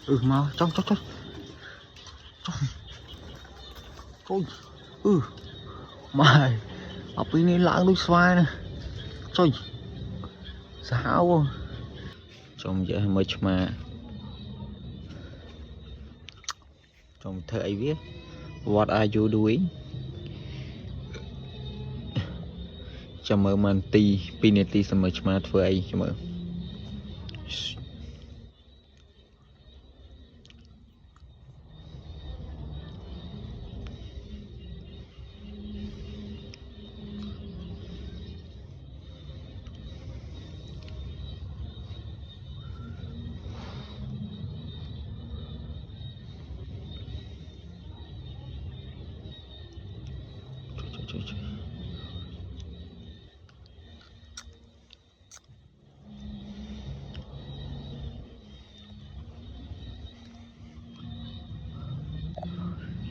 mau trong trời mày học ini lãng đôi xoay nè trời sao trong vậy mới mà trong thời viết what are you doing cho mơ man ti pineti sa mới màធ្វើអីcho mơ trời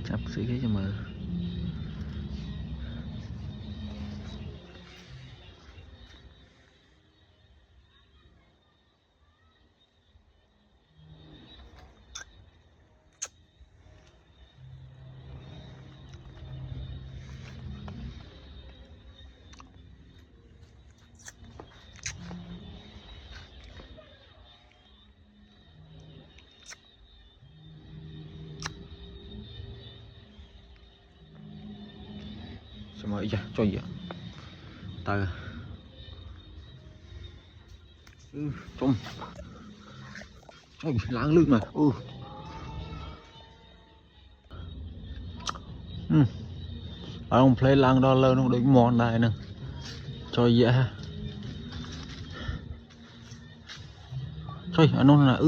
chắp xử lý cho mờ cho mờ ý cho gì tờ trong lãng lưng mà ở ông play lang đo lơ nó đánh mòn này nè cho dễ ha trời anh nó là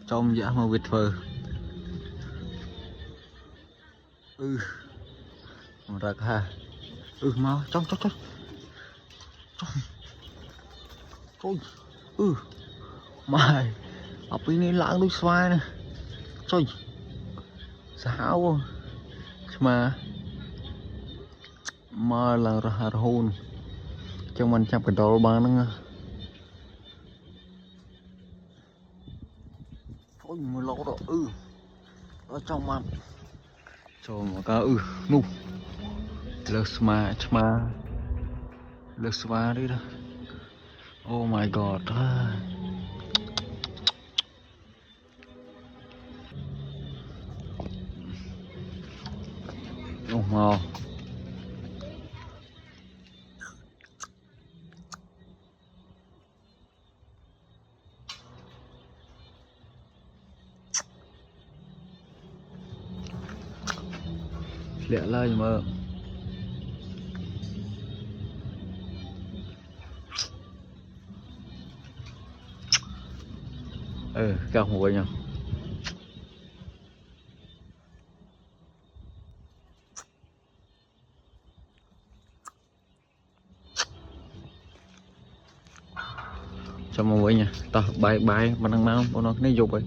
trong dạ mà vịt phờ ra ha mau trong mày học ini lãng đôi xoay nè trời sao mà là ra hôn trong mình chăm cái đồ bán nó thôi mà lâu rồi ở trong mặt cho mà ca ngu lơ sma đi đó oh my god mau lẹ lời mà cao hùa nhau cho mọi người nha ta bài mà đang máu bọn nó cái dục ấy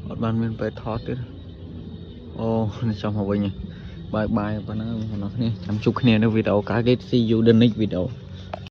bọn ban mình phải thoát đấy cho mọi người nha bye bye và nó này chăm chúc nghe video cá cái see you the next video.